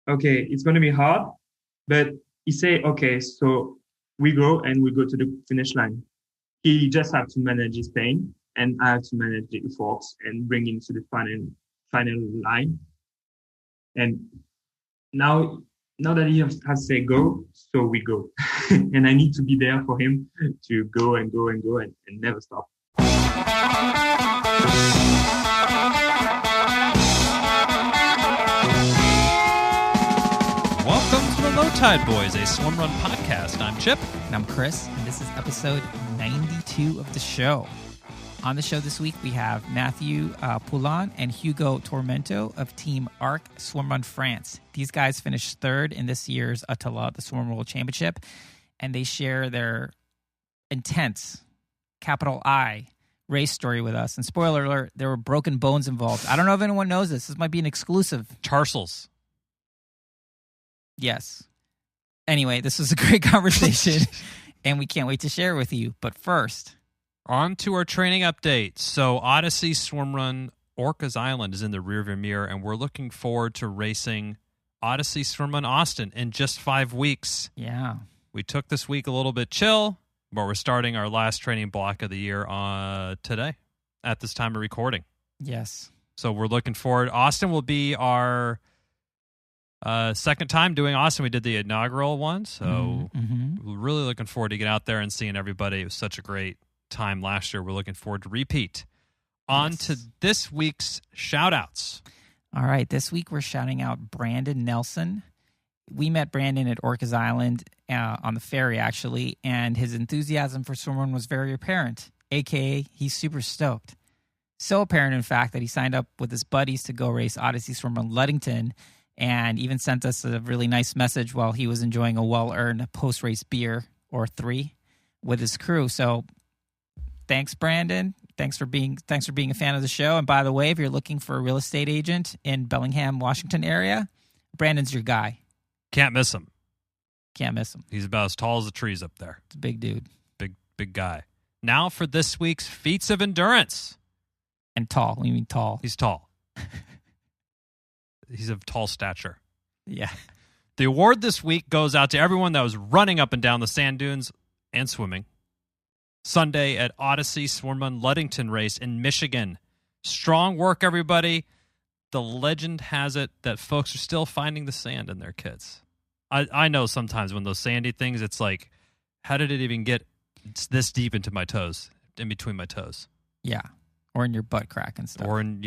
okay, it's going to be hard, but he say, okay, so we go and we go to the finish line. He just have to manage his pain, and I have to manage the efforts and bring him to the final line. And now that he has said go, so we go. And I need to be there for him to go and go and go and never stop. Welcome to the Löw Tide Böyz, a Swimrun Podcast. I'm Chip. And I'm Chris, and this is episode 92 of the show. On the show this week, we have Matthieu, Poullian, and Hugo Tormento of Team Ark Swimrun France. These guys finished third in this year's ÖTILLÖ, the Swimrun World Championship, and they share their intense, capital I, race story with us. And spoiler alert, there were broken bones involved. I don't know if anyone knows this. This might be an exclusive. Tarsals. Yes. Anyway, this was a great conversation, and we can't wait to share it with you. But first, on to our training update. So Ödyssey Swimrun Orcas Island is in the rearview mirror, and we're looking forward to racing Ödyssey Swimrun Austin in just 5 weeks. Yeah. We took this week a little bit chill, but we're starting our last training block of the year today at this time of recording. Yes. So we're looking forward. Austin will be our second time doing Austin. We did the inaugural one, so we're really looking forward to get out there and seeing everybody. It was such a great time last year. We're looking forward to repeat. On to this week's shout-outs. All right, this week we're shouting out Brandon Nelson. We met Brandon at Orcas Island on the ferry, actually, and his enthusiasm for swimrun was very apparent, a.k.a. he's super stoked. So apparent, in fact, that he signed up with his buddies to go race Ödyssey Swimrun Ludington, and even sent us a really nice message while he was enjoying a well-earned post-race beer or 3 with his crew. So thanks, Brandon. Thanks for being a fan of the show. And by the way, if you're looking for a real estate agent in Bellingham, Washington area, Brandon's your guy. Can't miss him. Can't miss him. He's about as tall as the trees up there. It's a big dude. Big guy. Now for this week's Feats of Endurance. And tall. We mean tall. He's tall. He's of tall stature. Yeah. The award this week goes out to everyone that was running up and down the sand dunes and swimming Sunday at Ödyssey Swimrun Ludington race in Michigan. Strong work, everybody. The legend has it that folks are still finding the sand in their kits. I know sometimes when those sandy things, it's like, how did it even get this deep into my toes, in between my toes? Yeah. Or in your butt crack and stuff. Or in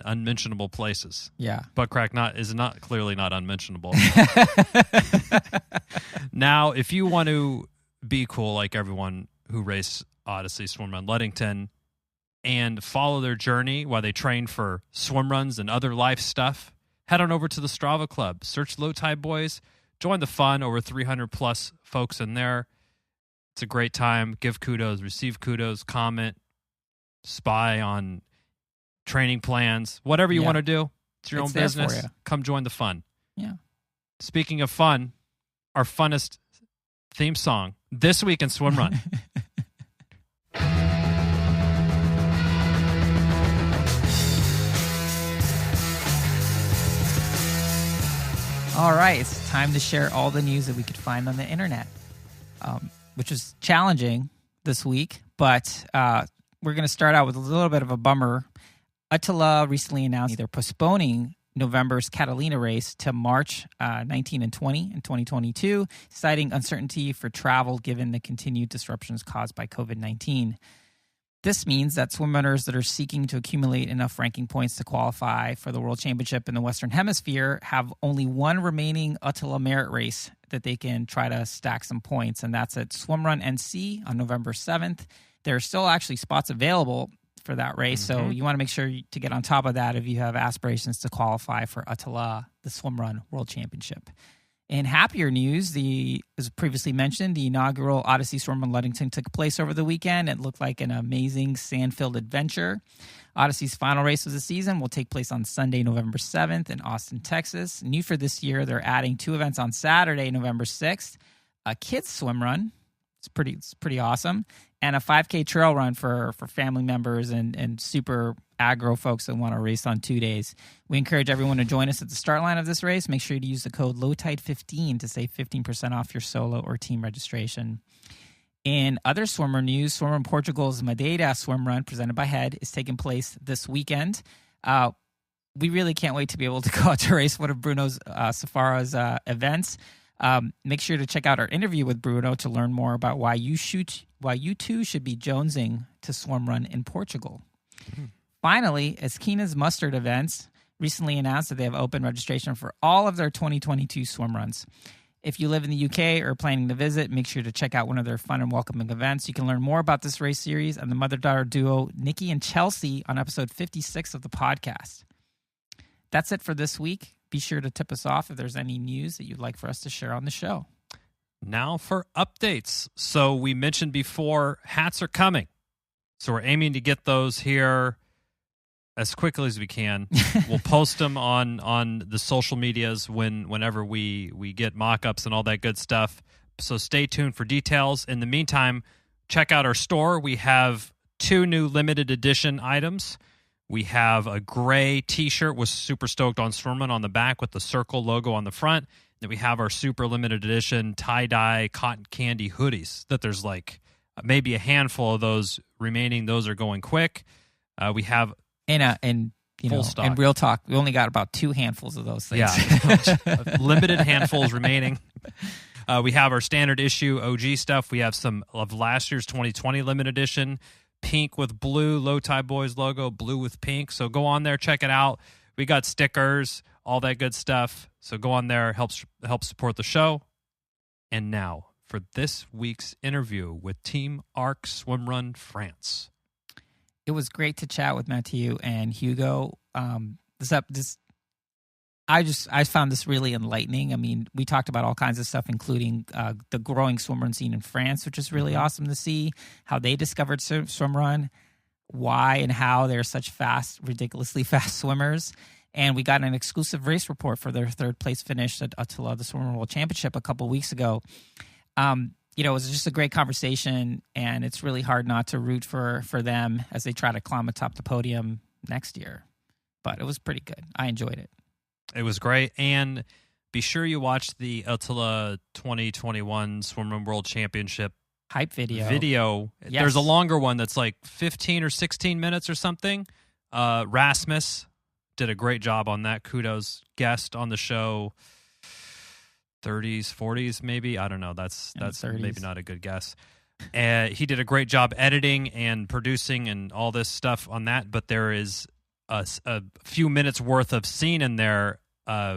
unmentionable places. Yeah. Butt crack is clearly not unmentionable. Now, if you want to be cool like everyone who raced Ödyssey Swimrun Ludington and follow their journey while they train for swim runs and other life stuff, head on over to the Strava Club. Search Löw Tide Böyz. Join the fun. Over 300 plus folks in there. It's a great time. Give kudos, receive kudos, comment, spy on training plans, whatever you want to do. It's your own business. Come join the fun. Yeah. Speaking of fun, our funnest theme song this week in Swimrun. All right, it's time to share all the news that we could find on the internet, which was challenging this week, but we're going to start out with a little bit of a bummer. ÖTILLÖ recently announced they're postponing November's Catalina race to March 19 and 20 in 2022, citing uncertainty for travel given the continued disruptions caused by COVID-19. This means that swim runners that are seeking to accumulate enough ranking points to qualify for the World Championship in the Western Hemisphere have only one remaining ÖTILLÖ merit race that they can try to stack some points, and that's at Swimrun NC on November 7th. There are still actually spots available for that race, so you want to make sure to get on top of that if you have aspirations to qualify for ÖTILLÖ, the Swimrun World Championship. In happier news, as previously mentioned, the inaugural Ödyssey Swimrun Ludington took place over the weekend. It looked like an amazing sand-filled adventure. Ödyssey's final race of the season will take place on Sunday, November 7th in Austin, Texas. New for this year, they're adding 2 events on Saturday, November 6th, a kids swim run, It's pretty awesome. And a 5K trail run for family members and super aggro folks that want to race on 2 days. We encourage everyone to join us at the start line of this race. Make sure to use the code LOWTIDE15 to save 15% off your solo or team registration. In other swimmer news, Swimrun Portugal's Madeira Swimrun, presented by Head, is taking place this weekend. We really can't wait to be able to go out to race one of Bruno's Safara's events. Make sure to check out our interview with Bruno to learn more about why you too should be jonesing to Swimrun in Portugal. Mm-hmm. Finally, Esquina's Mustard events recently announced that they have open registration for all of their 2022 swimruns. If you live in the UK or are planning to visit, make sure to check out one of their fun and welcoming events. You can learn more about this race series and the mother-daughter duo Nikki and Chelsea on episode 56 of the podcast. That's it for this week. Be sure to tip us off if there's any news that you'd like for us to share on the show. Now for updates. So we mentioned before, hats are coming. So we're aiming to get those here as quickly as we can. We'll post them on the social medias whenever we get mock-ups and all that good stuff. So stay tuned for details. In the meantime, check out our store. We have 2 new limited edition items. We have a gray T-shirt with Super Stoked on Swimrun on the back with the circle logo on the front. Then we have our super limited edition tie-dye cotton candy hoodies that there's like maybe a handful of those remaining. Those are going quick. We have and you know, stock. In real talk, we only got about 2 handfuls of those things. Yeah, limited handfuls remaining. We have our standard issue OG stuff. We have some of last year's 2020 limited edition, pink with blue, Löw Tide Böyz logo, blue with pink. So go on there, check it out. We got stickers, all that good stuff. So go on there, help support the show. And now for this week's interview with Team Ark Swimrun France. It was great to chat with Matthieu and Hugo. I found this really enlightening. I mean, we talked about all kinds of stuff, including the growing swimrun scene in France, which is really awesome to see. How they discovered swimrun, why and how they're such ridiculously fast swimmers. And we got an exclusive race report for their 3rd place finish at ÖTILLÖ, the Swimrun World Championship, a couple weeks ago. It was just a great conversation, and it's really hard not to root for them as they try to climb atop the podium next year. But it was pretty good. I enjoyed it. It was great. And be sure you watch the ÖTILLÖ 2021 Swimrun World Championship hype video. Yes. There's a longer one that's like 15 or 16 minutes or something. Rasmus did a great job on that. Kudos. Guest on the show. 30s, 40s, maybe. I don't know. That's maybe not a good guess. He did a great job editing and producing and all this stuff on that. But there is a few minutes worth of scene in there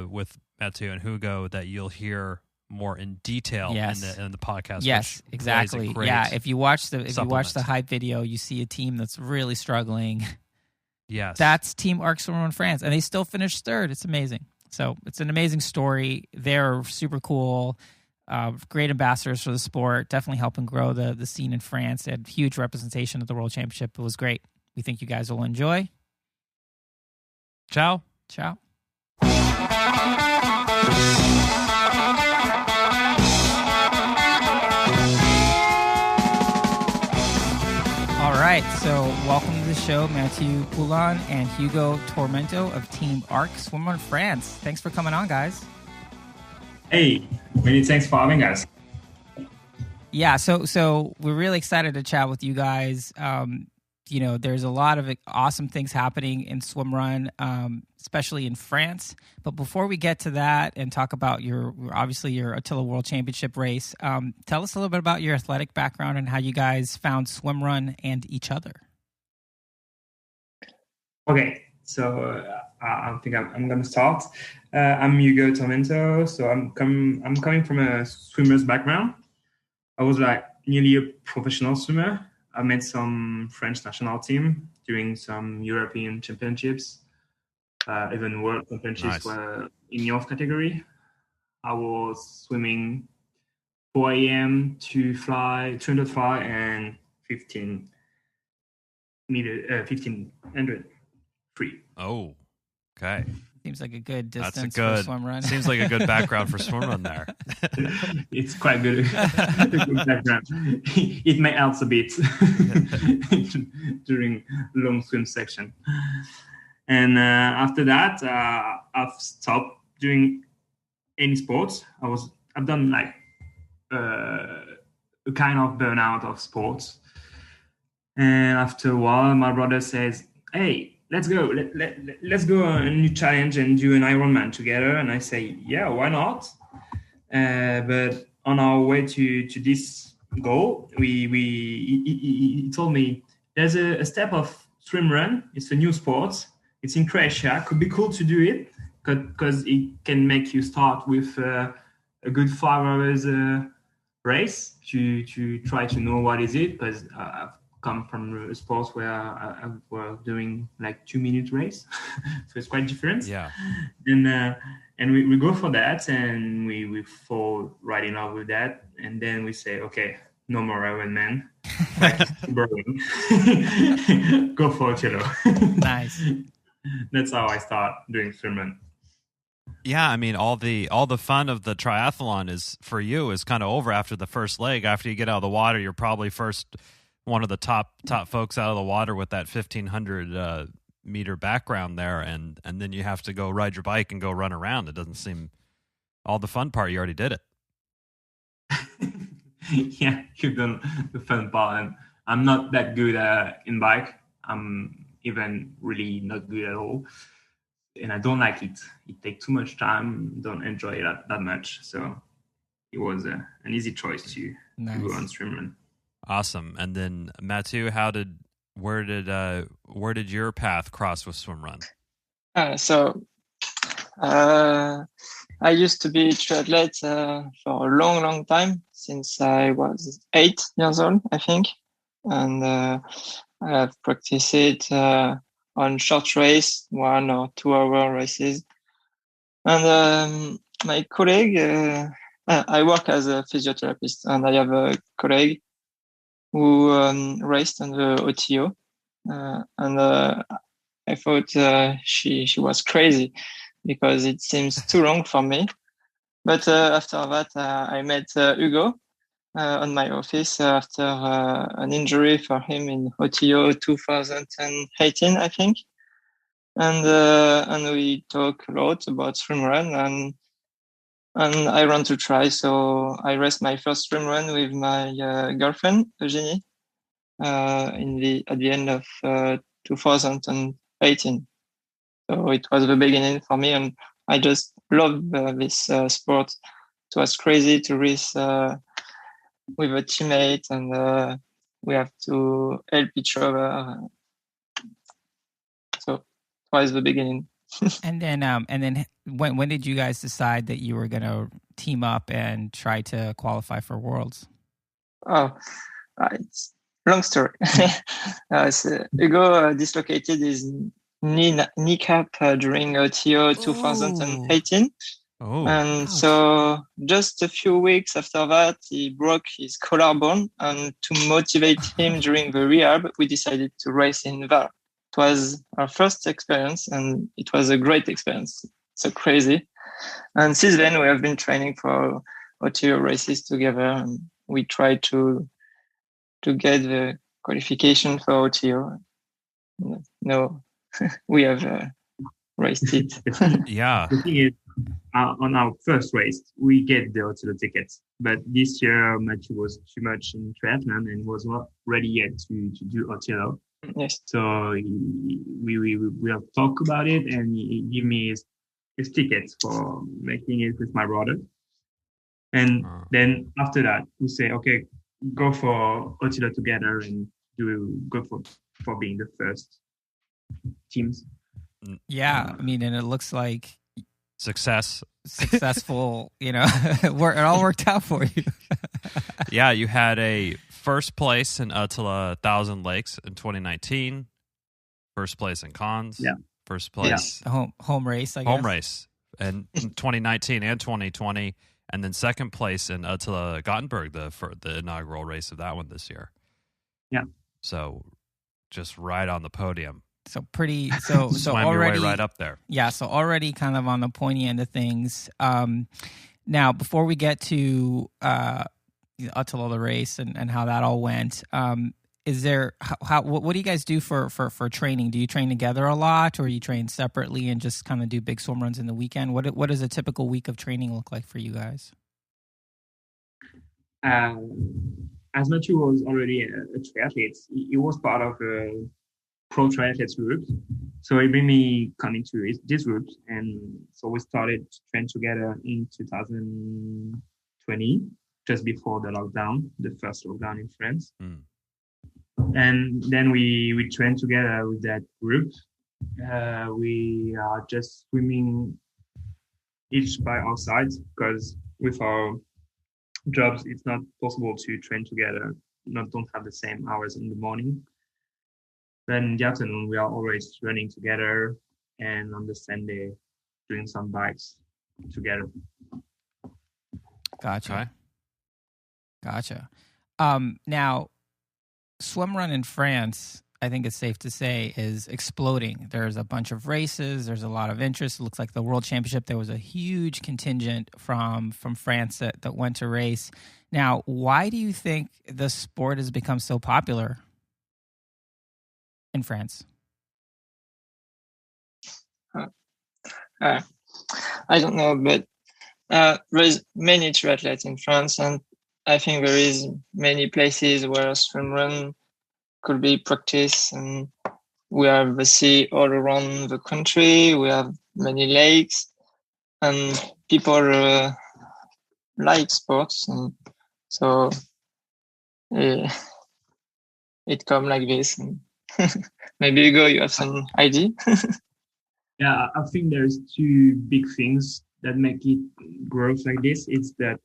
with Matthieu and Hugo that you'll hear more in detail in the podcast. Yes, exactly. Yeah, if you watch the hype video, you see a team that's really struggling. Yes, that's Team Ark Swimrun France, and they still finished 3rd. It's amazing. So it's an amazing story. They're super cool, great ambassadors for the sport, definitely helping grow the scene in France. They had huge representation at the World Championship. It was great. We think you guys will enjoy. Ciao. Ciao. All right, so welcome to the show, Matthieu Poullian and Hugo Tormento of Team Ark Swimrun France. Thanks for coming on, guys. Hey, many thanks for having us. Yeah, so we're really excited to chat with you guys. There's a lot of awesome things happening in swimrun, especially in France. But before we get to that and talk about your ÖTILLÖ World Championship race, tell us a little bit about your athletic background and how you guys found swimrun and each other. Okay, so I think I'm going to start. I'm Hugo Tormento, so I'm coming from a swimmer's background. I was like nearly a professional swimmer. I made some French national team during some European championships, even world championships were in youth category. I was swimming 4 a.m. to fly 200 fly and 1500 free. Oh, okay. Seems like a good That's distance good. for swimrun. Seems like a good background for swimrun there. It's quite good. Good background. It may help a bit during long swim section. And after that, I've stopped doing any sports. I've done like a kind of burnout of sports. And after a while, my brother says, "Hey, let's go. Let's go on a new challenge and do an Ironman together." And I say, "Yeah, why not?" But on our way to this goal, he told me there's a step of swimrun. It's a new sport. It's in Croatia. Could be cool to do it because it can make you start with a good 5 hours race to try to know what is it. Because I've come from a sport where I was doing like 2-minute race, so it's quite different. Yeah. And we go for that, and we fall right in love with that, and then we say, okay, no more Ironman. Boring. Go for ÖTILLÖ. Nice. That's how I start doing swimrun. Yeah, I mean, all the fun of the triathlon is for you is kind of over after the first leg. After you get out of the water, you're probably one of the top folks out of the water with that 1,500 meter background there, and then you have to go ride your bike and go run around. It doesn't seem all the fun part. You already did it. Yeah, you've done the fun part, and I'm not that good in bike. I'm even really not good at all, and I don't like it. It takes too much time. Don't enjoy it that much. So it was an easy choice to go on swimrun. Awesome. And then Matthieu, where did your path cross with swimrun? I used to be triathlete for a long time, since I was 8 years old, I think. And I have practiced it on short race, 1 or 2 hour races. And my colleague, I work as a physiotherapist, and I have a colleague who raced on the ÖTILLÖ. And I thought she was crazy because it seems too long for me. But after that, I met Hugo on my office after an injury for him in ÖTILLÖ 2018, I think. And we talk a lot about swimrun, and I want to try. So I raced my first swimrun with my girlfriend, Eugenie, at the end of 2018. So it was the beginning for me, and I just love this sport. It was crazy to race with a teammate, and we have to help each other. So it was the beginning. And then when did you guys decide that you were going to team up and try to qualify for Worlds? Oh, it's a long story. So Hugo dislocated his kneecap during ÖTILLÖ 2018. And so just a few weeks after that, he broke his collarbone. And to motivate him during the rehab, we decided to race in Var. It was our first experience, and it was a great experience. So crazy. And since then, we have been training for ÖTILLÖ races together, and we tried to get the qualification for ÖTILLÖ. No, we have raced it. Yeah. The thing is, on our first race, we get the ÖTILLÖ tickets. But this year, Matthieu was too much in triathlon and was not ready yet to do ÖTILLÖ. Yes. So we have talked about it, and he gave me his tickets for making it with my brother. And then after that, we say, okay, go for ÖTILLÖ together and go for being the first teams. Yeah, I mean, and it looks like successful. It all worked out for you. Yeah, you had a first place in ÖTILLÖ 1,000 Lakes in 2019, first place in Cons, first place home race, I guess. Home race in 2019 and 2020, and then second place in ÖTILLÖ Gothenburg, the inaugural race of that one this year. Yeah. So just right on the podium. So pretty. So Swam already your way right up there. Yeah. So already kind of on the pointy end of things. Now, before we get to ÖTILLÖ, the race and how that all went, is there what do you guys do for training? Do you train together a lot, or you train separately and just kind of do big swim runs in the weekend? What does a typical week of training look like for you guys? As Matthieu was already a triathlete, he was part of a pro triathletes group. So he made me come into this group. And so we started to train together in 2020, just before the lockdown, the first lockdown in France. Mm. And then we trained together with that group. We are just swimming each by our side, because with our jobs, it's not possible to train together, don't have the same hours in the morning. Then in the afternoon, we are always running together, and on the Sunday, doing some bikes together. Gotcha. Now, Swimrun in France, I think it's safe to say, is exploding. There's a bunch of races. There's a lot of interest. It looks like the World Championship, there was a huge contingent from France that went to race. Now, why do you think the sport has become so popular in France? I don't know, but there is many triathletes in France, and I think there is many places where swimrun could be practiced, and we have the sea all around the country. We have many lakes, and people like sports, and so it come like this. And maybe Hugo, you have some idea? Yeah, I think there's two big things that make it grow like this. It's that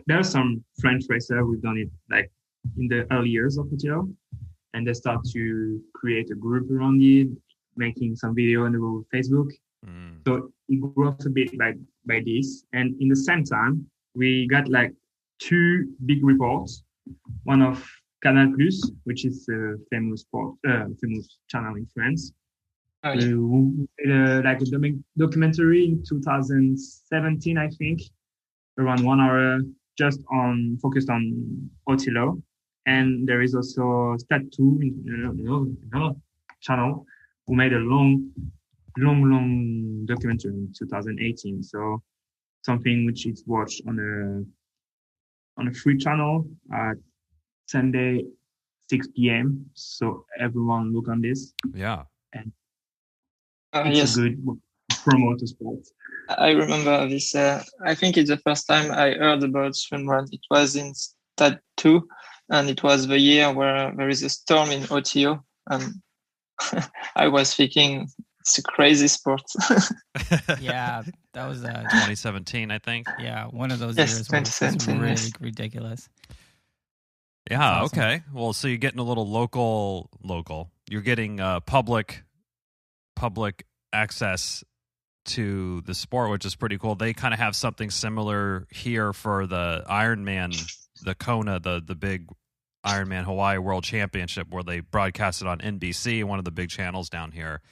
there are some French racers who've done it like in the early years of ÖTILLÖ, and they start to create a group around it, making some video on Facebook. So it grew up a bit by this. And in the same time, we got like two big reports. One of Canal+, which is a famous channel in France. Who made like a documentary in 2017, I think, around 1 hour, just focused on ÖTILLÖ. And there is also Stat2 channel who made a long documentary in 2018. So something which is watched on a free channel at Sunday 6 p.m. So everyone look on this. Yeah. And it's a good promote the sport. I remember this. I think it's the first time I heard about swimrun. It was in Stat2, and it was the year where there is a storm in ÖTILLÖ, and I was thinking it's a crazy sport. Yeah, that was 2017, I think. Yeah, one of those years where it was really ridiculous. Yeah, awesome. Okay. Well, so you're getting a little local. You're getting public access to the sport, which is pretty cool. They kind of have something similar here for the Ironman, the Kona, the big Ironman Hawaii World Championship, where they broadcast it on NBC, one of the big channels down here.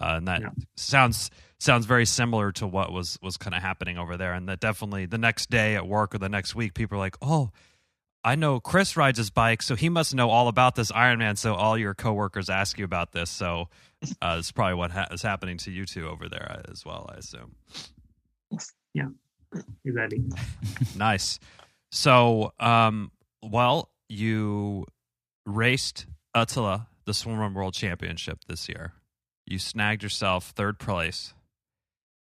And that sounds very similar to what was kind of happening over there. And that definitely the next day at work or the next week, people are like, oh, I know Chris rides his bike, so he must know all about this Ironman. So all your coworkers ask you about this. So it's probably what is happening to you two over there as well, I assume. Yeah, exactly. Nice. So, well, you raced ÖTILLÖ, the Swimrun World Championship this year. You snagged yourself third place,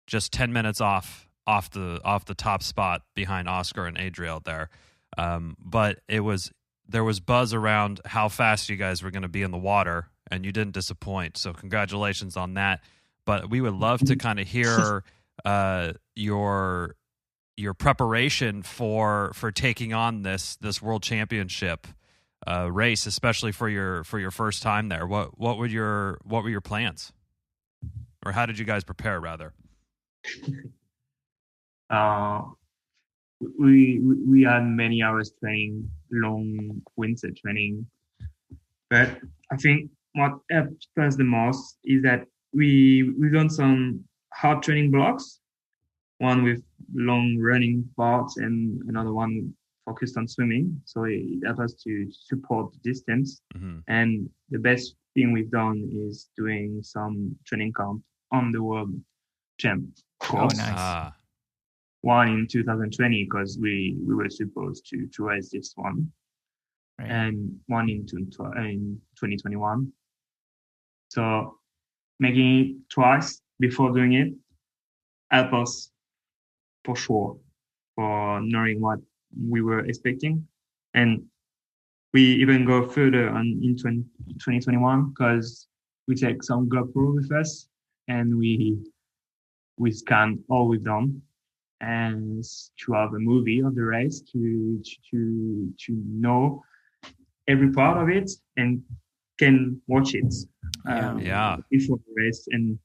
just 10 minutes off the top spot behind Oscar and Adriel there. But there was buzz around how fast you guys were going to be in the water, and you didn't disappoint. So congratulations on that. But we would love to kind of hear your preparation for taking on this World Championship race, especially for your first time there. What were your plans, or how did you guys prepare rather? We had many hours training, long winter training, but I think what helped us the most is that we've done some hard training blocks, one with long running parts and another one focused on swimming. So it helped us to support the distance. Mm-hmm. And the best thing we've done is doing some training camp on the World Champ course. Oh, nice. One in 2020 because we were supposed to race this one, Right. and one in 2021. So making it twice before doing it helped us for sure for knowing what we were expecting. And we even go further in 2021 because we take some GoPro with us and we scan all we've done and to have a movie of the race to know every part of it and can watch it before the race and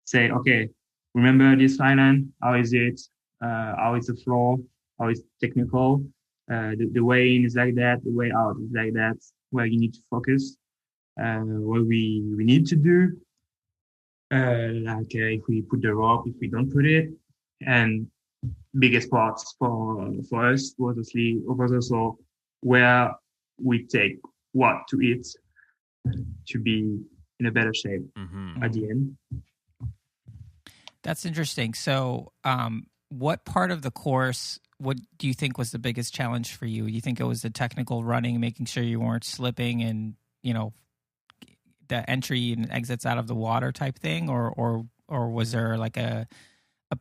say, okay, remember this island? How is it? How is the floor? How is technical? The way in is like that. The way out is like that. Where you need to focus. What we need to do. If we put the rope, if we don't put it. And biggest parts for us was also where we take what to eat to be in a better shape at the end. That's interesting. So, what part of the course, what do you think was the biggest challenge for you? Do you think it was the technical running, making sure you weren't slipping and, the entry and exits out of the water type thing? Or was there like a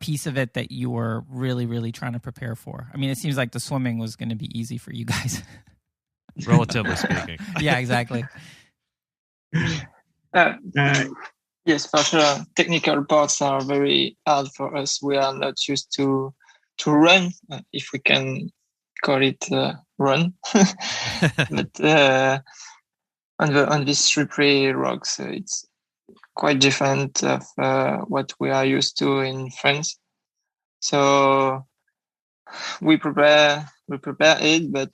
piece of it that you were really, really trying to prepare for? I mean, it seems like the swimming was going to be easy for you guys. Relatively speaking. Yeah, exactly. Yes, for sure. Technical parts are very hard for us. We are not used to run, if we can call it run. But on these slippery rocks, it's quite different of what we are used to in France. So we prepare it, but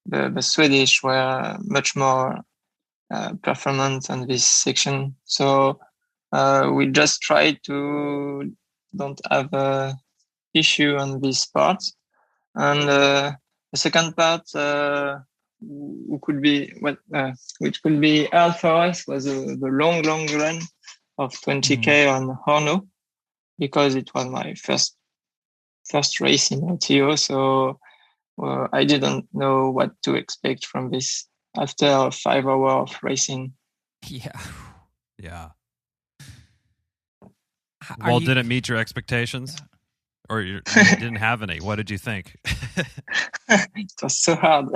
the Swedish were much more performant on this section. So we just try to don't have a issue on this part. And the second part, which could be hard for us, was the long run of 20k on Horno, because it was my first race in Matthieu. So I didn't know what to expect from this after 5 hours of racing. Yeah. Well, did it meet your expectations? Or you didn't have any? What did you think? It was so hard.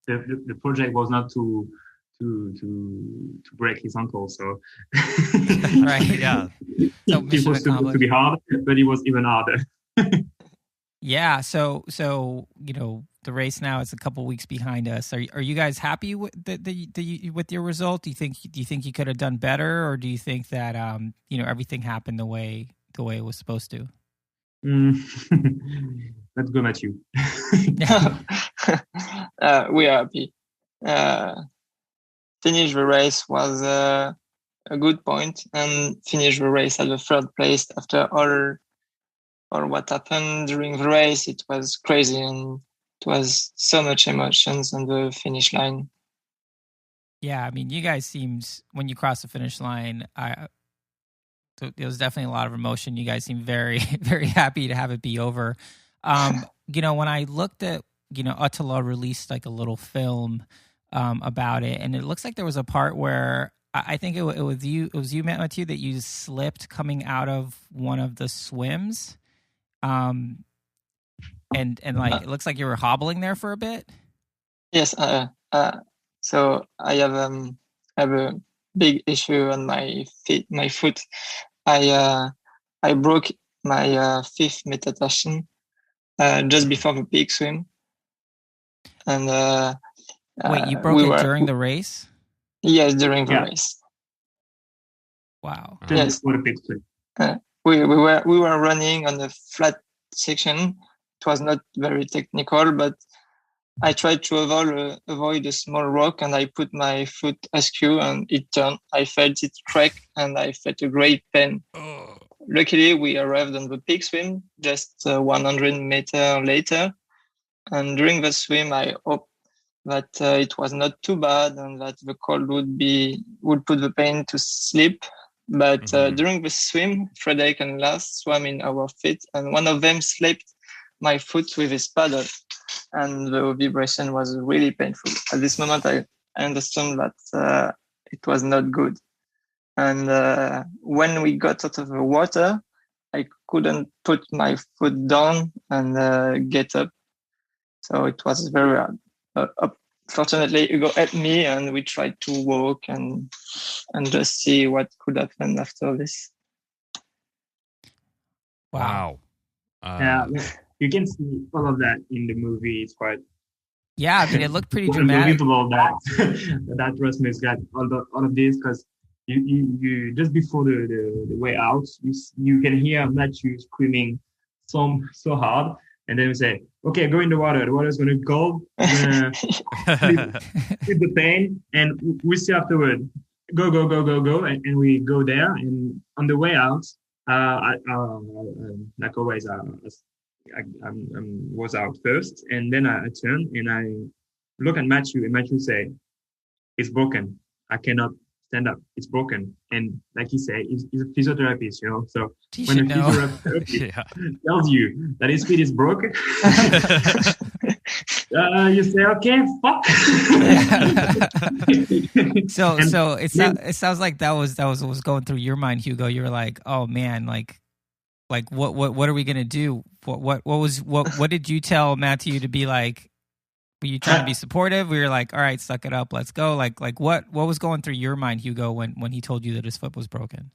The project was not to break his ankle, so right, yeah. So it was supposed to be hard, but it was even harder. Yeah, so the race now is a couple weeks behind us. Are you guys happy with with your result? Do you think you could have done better, or do you think that everything happened the way it was supposed to? Let's go, Matthieu. We are happy. Finish the race was a good point, and finish the race at the third place after all what happened during the race. It was crazy, and it was so much emotions on the finish line. Yeah, I mean, you guys when you crossed the finish line, there was definitely a lot of emotion. You guys seem very, very happy to have it be over. When I looked at, ÖTILLÖ released like a little film about it, and it looks like there was a part where I think it was you, Matthieu, that you slipped coming out of one of the swims. And it looks like you were hobbling there for a bit. Yes. So I have a big issue on my foot. I broke my fifth metatarsus just before the big swim. And wait, you broke it during the race? Yes, during the race. Wow. Yes. What a big swim. We were running on a flat section. It was not very technical, but I tried to avoid a small rock, and I put my foot askew, and it turned. I felt it crack, and I felt a great pain. Oh. Luckily, we arrived on the peak swim just 100 meters later. And during the swim, I hoped that it was not too bad and that the cold would put the pain to sleep. But during the swim, Frederick and Lars swam in our feet, and one of them slapped my foot with his paddle, and the vibration was really painful. At this moment, I understood that it was not good. And when we got out of the water, I couldn't put my foot down and get up. So it was very hard. Fortunately, Hugo helped me, and we tried to walk and just see what could happen after this. Wow. Yeah, you can see all of that in the movie. It's quite. Yeah, I mean, it looked pretty dramatic. Unbelievable that Rasmus got all of this, because you just before the way out, you can hear Matthieu screaming so hard, and then we say, okay, go in the water. The water's going to go. With the pain, and we see afterward. Go, and we go there. And on the way out, like always, I was out first, and then I turn and I look at Matthieu, and Matthieu say, "It's broken. I cannot stand up. It's broken." And like he said, he's a physiotherapist, you know. So when a physiotherapist tells you that his feet is broken, you say, "Okay, fuck." So it sounds like that was what was going through your mind, Hugo. You were like, "Oh man, like what are we gonna do? What did you tell Matthieu to be like? Were you trying to be supportive? We were like, all right, suck it up, let's go. Like what was going through your mind, Hugo, when he told you that his foot was broken?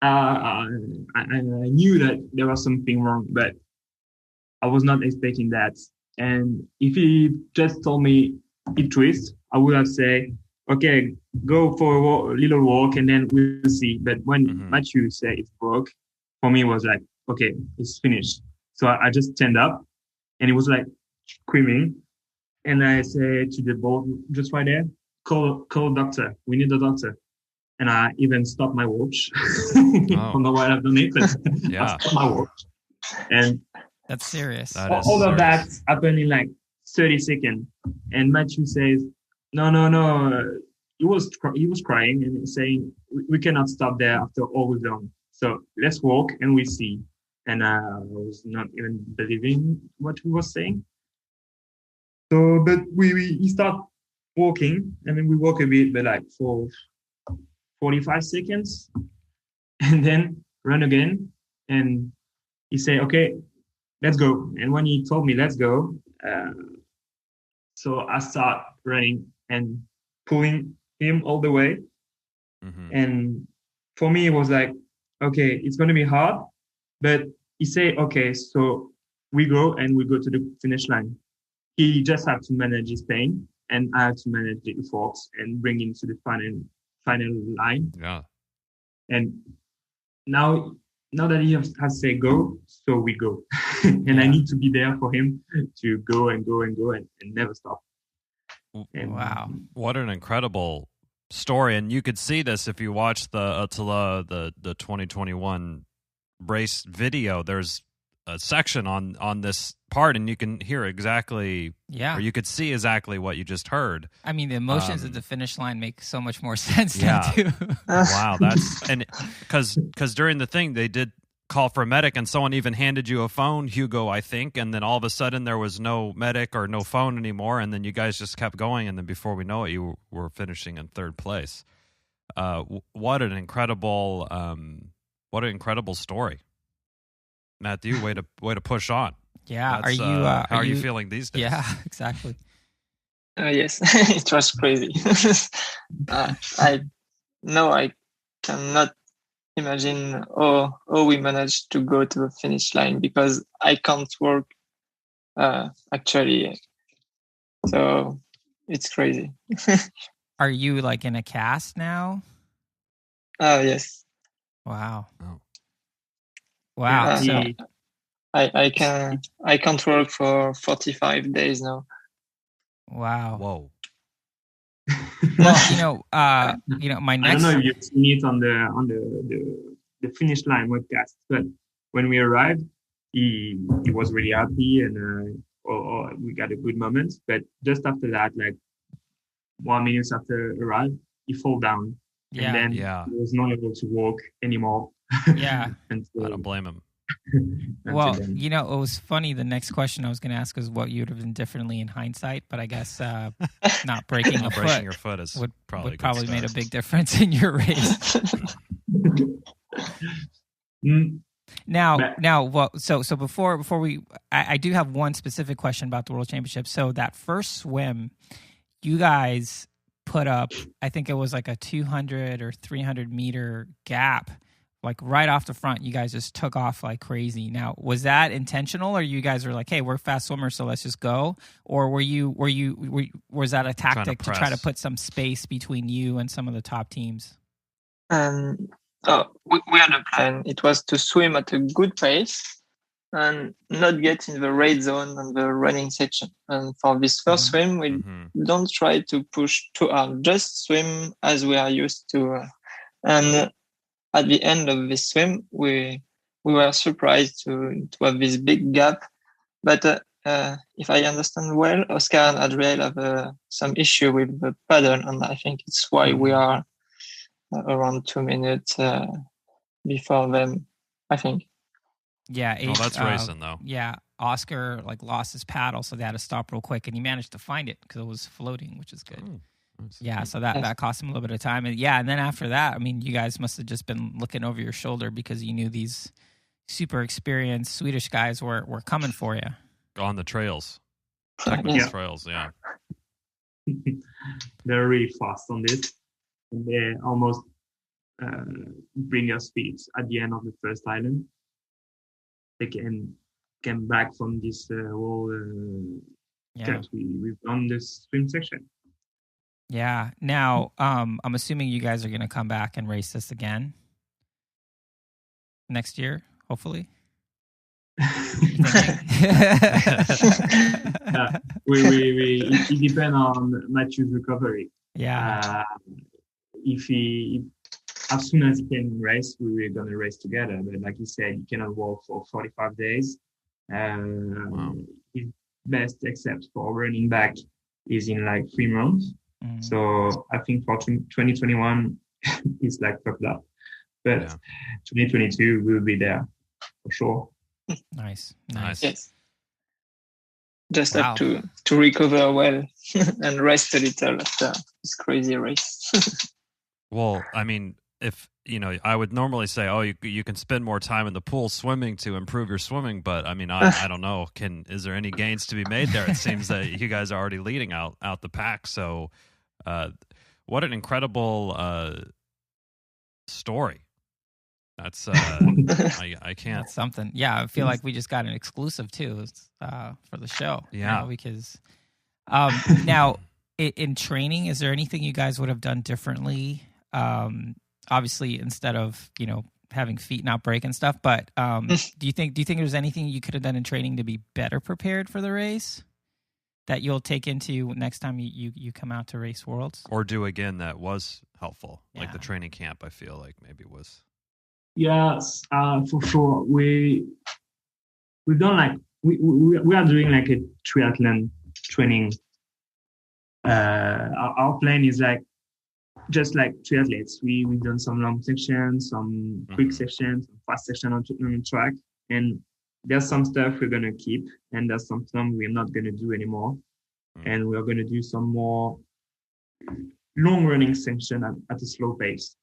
I knew that there was something wrong, but I was not expecting that. And if he just told me it twists, I would have said, okay, go for a little walk and then we'll see. But when Matthieu said it's broke, for me it was like, okay, it's finished. So I just stand up, and it was like screaming, and I say to the boat just right there, call doctor. We need a doctor. And I even stopped my watch. I don't know why I've done it, but I stopped my watch. And that's serious. All of that happened in like 30 seconds. And Matthieu says, no. He was crying and saying, we cannot stop there after all we've done. So let's walk and we see. And I was not even believing what he was saying. So, but we start walking, and then we walk a bit, but like for 45 seconds, and then run again. And he said, okay, let's go. And when he told me, let's go, so I start running and pulling him all the way. And for me, it was like, okay, it's going to be hard, but he said, okay, so we go and we go to the finish line. He just had to manage his pain, and I had to manage the efforts and bring him to the final line. Yeah. And now that he has said go, so we go. And I need to be there for him to go and never stop. And wow. What an incredible story. And you could see this if you watch the ÖTILLÖ, the 2021 race video. There's a section on this part, and you can hear exactly, or you could see exactly what you just heard. I mean, the emotions at the finish line make so much more sense now, too. Wow, because during the thing they did call for a medic, and someone even handed you a phone, Hugo, I think, and then all of a sudden there was no medic or no phone anymore, and then you guys just kept going, and then before we know it, you were finishing in third place. What an incredible story. Matthieu, way to push on. Yeah. How are you feeling these days? Yeah, exactly. Yes, it was crazy. I cannot imagine how we managed to go to the finish line, because I can't work actually. So it's crazy. Are you like in a cast now? Yes. Wow. Oh. Wow. So I can't walk for 45 days now. Wow. Whoa. Well, my I don't next. know if you've seen it on the finish line podcast, but when we arrived, he was really happy and we got a good moment. But just after that, like 1 minute after arrive, he fall down, Yeah. and then he was not able to walk anymore. Yeah. And I don't blame him. Well, it was funny. The next question I was going to ask is what you would have done differently in hindsight, but I guess not breaking a Breaking foot your foot is would probably made a big difference in your race. So before we, I do have one specific question about the World Championship. So that first swim, you guys put up, I think it was like a 200 or 300 meter gap. Like right off the front, you guys just took off like crazy. Now, was that intentional, or you guys were like, "Hey, we're fast swimmers, so let's just go"? Or was that a tactic to try to put some space between you and some of the top teams? We had a plan. It was to swim at a good pace and not get in the red zone on the running section. And for this first swim, we don't try to push too hard. Just swim as we are used to, and at the end of this swim, we were surprised to have this big gap. But if I understand well, Oscar and Adriel have some issue with the paddle, and I think it's why we are around 2 minutes before them, I think. Yeah. That's racing, though. Yeah. Oscar lost his paddle, so they had to stop real quick, and he managed to find it because it was floating, which is good. Oh. Nice. Yeah, so that cost him a little bit of time. And and then after that, I mean, you guys must have just been looking over your shoulder because you knew these super experienced Swedish guys were coming for you. On the trails. Technical trails, yeah. They're really fast on this. And they almost bring your speed at the end of the first island. They came back from this whole that we've done this swim section. Yeah. Now, I'm assuming you guys are going to come back and race this again next year, hopefully. It depends on Matthieu's recovery. Yeah. If as soon as he can race, we're gonna race together. But like he said, he cannot walk for 45 days. His best, except for running back, is in 3 months. So I think for 2021, it's fucked up. But 2022, we'll be there for sure. Nice. Yes. Just have to recover well and rest a little after this crazy race. Well, I mean, if I would normally say, oh, you can spend more time in the pool swimming to improve your swimming, but I mean, I don't know. Is there any gains to be made there? It seems that you guys are already leading out the pack. So, what an incredible story. That's I can't. That's something. Yeah, I feel like we just got an exclusive too for the show. Yeah, because now in training, is there anything you guys would have done differently? Obviously, instead of having feet not break and stuff, but do you think there's anything you could have done in training to be better prepared for the race that you'll take into next time you come out to race Worlds, or do again that was helpful, like the training camp? I feel like maybe was. Yes, for sure. We've done we are doing a triathlon training. Our plan is just like triathletes. We've done some long sections, some quick sections, some fast section on the track, and there's some stuff we're gonna keep, and there's some we're not gonna do anymore, and we're gonna do some more long running section at a slow pace,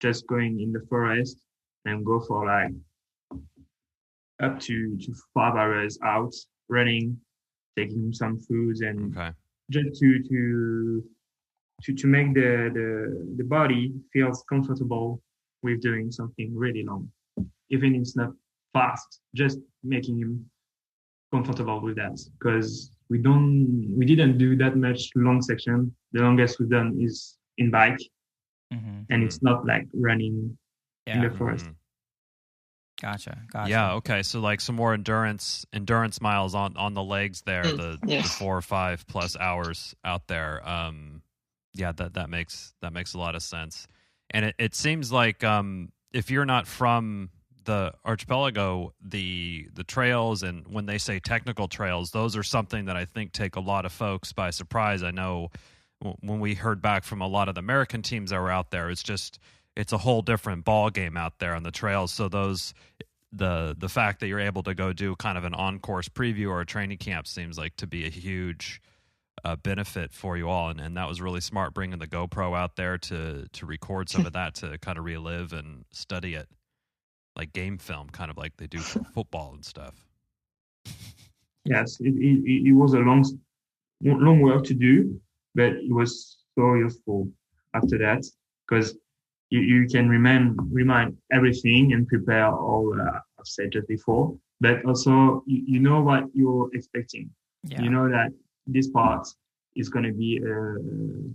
just going in the forest and go for up to 5 hours out running, taking some foods, and just to make the body feels comfortable with doing something really long, even if it's not fast, just making him comfortable with that, because we didn't do that much long section. The longest we've done is in bike, and it's not running in the forest. Gotcha. Yeah. Okay. So like some more endurance miles on the legs there. The 4 or 5 plus hours out there. Yeah. That makes a lot of sense. And it seems like if you're not from the archipelago, the trails, and when they say technical trails, those are something that I think take a lot of folks by surprise. I know when we heard back from a lot of the American teams that were out there, it's a whole different ball game out there on the trails. So the fact that you're able to go do kind of an on-course preview or a training camp seems like to be a huge benefit for you all, and that was really smart bringing the GoPro out there to record some of that, to kind of relive and study it like game film, kind of like they do for football and stuff. Yes, it was a long work to do, but it was so useful after that, because you can remind everything and prepare all I've said just before, but also you know what you're expecting. Yeah. You know that this part is going to be an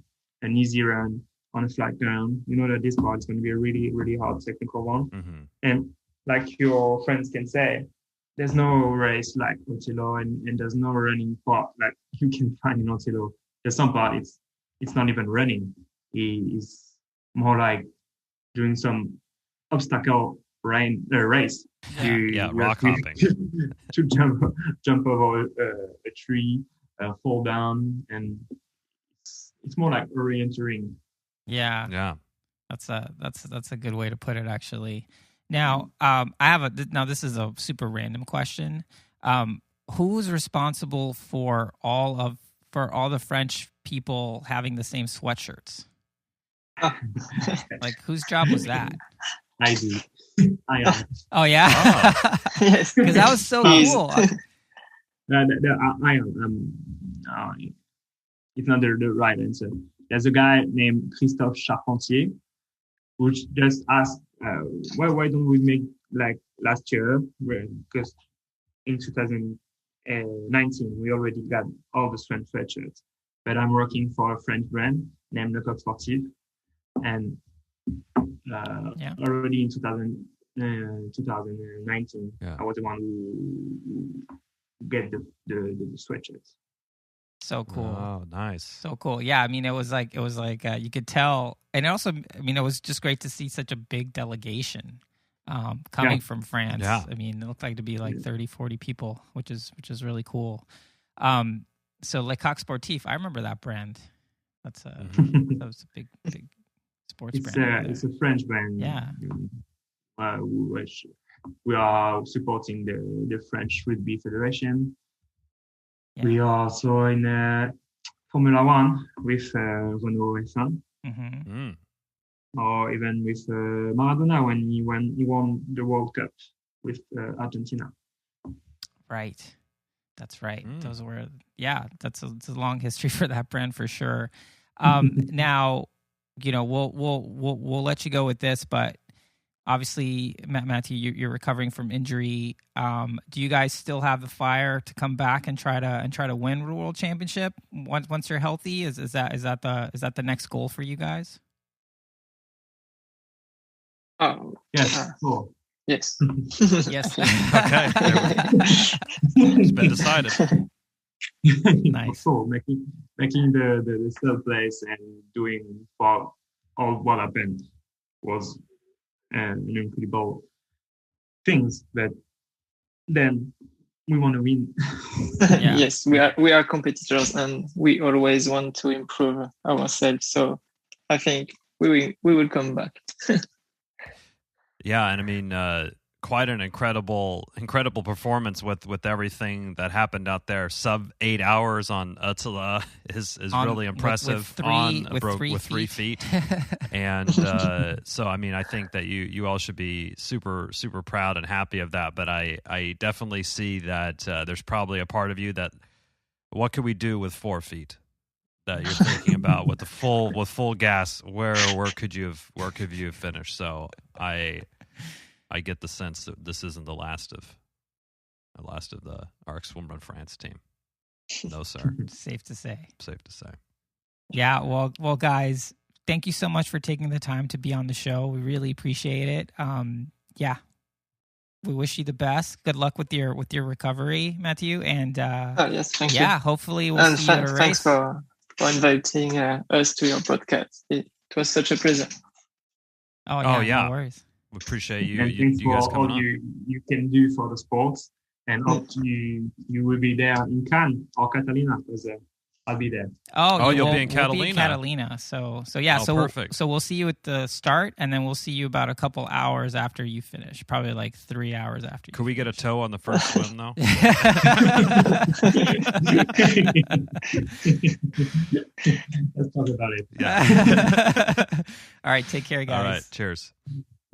easy run on a flat ground. You know that this part is going to be a really, really hard technical one. Mm-hmm. And like your friends can say, there's no race like ÖTILLÖ, and there's no running part like you can find in ÖTILLÖ. There's some part it's not even running. It's more like doing some obstacle race. Rock hopping. to jump over a tree, fall down, and it's more like orienteering. Yeah. That's a good way to put it, actually. Now, this is a super random question. Who's responsible for all the French people having the same sweatshirts? Like, whose job was that? I do. I am. Oh yeah. Yes. Because that was so cool. I am. It's not the right answer. There's a guy named Christophe Charpentier, which just asked, why don't we make like last year? Because in 2019 we already got all the French sweatshirts, but I'm working for a French brand named Le Coq Sportif, and already in 2019, I was the one who get the sweatshirts. So cool. Oh, nice. So cool. Yeah, I mean, it was like you could tell, and also, I mean, it was just great to see such a big delegation coming from France. Yeah. I mean, it looked like to be like 30, 40 people, which is really cool. So Le Coq Sportif, I remember that brand. That was a big sports brand. It's a French brand. Yeah. Which we are supporting the French Rugby Federation. Yeah. We are also in Formula One with Renault F1, or even with Maradona when he won the World Cup with Argentina. Right, that's right. Those were that's a long history for that brand for sure. Now, we'll let you go with this, but obviously, Matthieu, you're recovering from injury. Do you guys still have the fire to come back and try to win the World Championship once you're healthy? Is that the next goal for you guys? Yes. Cool. Yes. Yes. Okay. It's been decided. Nice. Cool. Making the third place and doing all what happened was an incredible things, but then we want to win. Yes, we are competitors, and we always want to improve ourselves. So I think we will come back. Yeah, and I mean, quite an incredible performance with everything that happened out there. Sub 8 hours on ÖTILLÖ is really impressive. With 3 feet. And so, I mean, I think that you all should be super, super proud and happy of that. But I definitely see that there's probably a part of you that, what could we do with 4 feet? That you're thinking about with full gas, where could you have finished? So I get the sense that this isn't the last of the Ark Swimrun France team. No, sir. Safe to say. Yeah. Well, guys, thank you so much for taking the time to be on the show. We really appreciate it. we wish you the best. Good luck with your recovery, Matthieu. And yes, thank you. yeah, hopefully we'll see you at a race. Thanks for inviting us to your podcast. It was such a pleasure. Oh yeah, no worries. We appreciate you. And you thanks guys for coming all on. you can do for the sports. And hope you will be there in Cannes or Catalina, because I'll be there. Oh, you'll be in We'll be in Catalina. Catalina. So yeah. Perfect. So we'll see you at the start, and then we'll see you about a couple hours after you finish. Probably like 3 hours after. Could we get a tow on the first swim though? Let's talk about it. Yeah. All right. Take care, guys. All right. Cheers.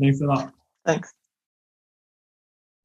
Thanks a lot. Thanks.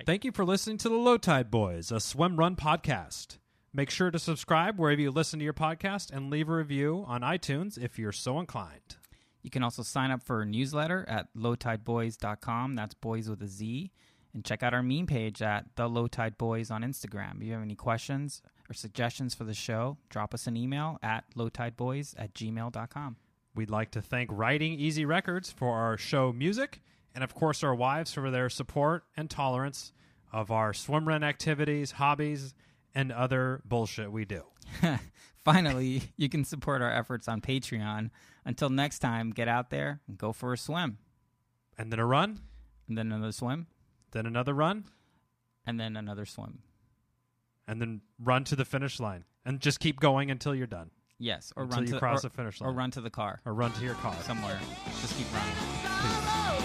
Thank you for listening to the Löw Tide Böyz, a Swimrun podcast. Make sure to subscribe wherever you listen to your podcast and leave a review on iTunes if you're so inclined. You can also sign up for a newsletter at lowtideboys.com. That's boys with a Z. And check out our meme page at The Löw Tide Böyz on Instagram. If you have any questions or suggestions for the show, drop us an email at lowtideboys@gmail.com. We'd like to thank Writing Easy Records for our show music, and of course our wives for their support and tolerance of our swimrun activities, hobbies, and other bullshit we do. Finally, you can support our efforts on Patreon. Until next time, get out there and go for a swim. And then a run, And then another swim. then another run, And then another swim. and then run to the finish line. And just keep going until you're done. Yes. Or Until run you to cross the finish line. Or run to the car Or run to your car. somewhere. Just keep running. Peace.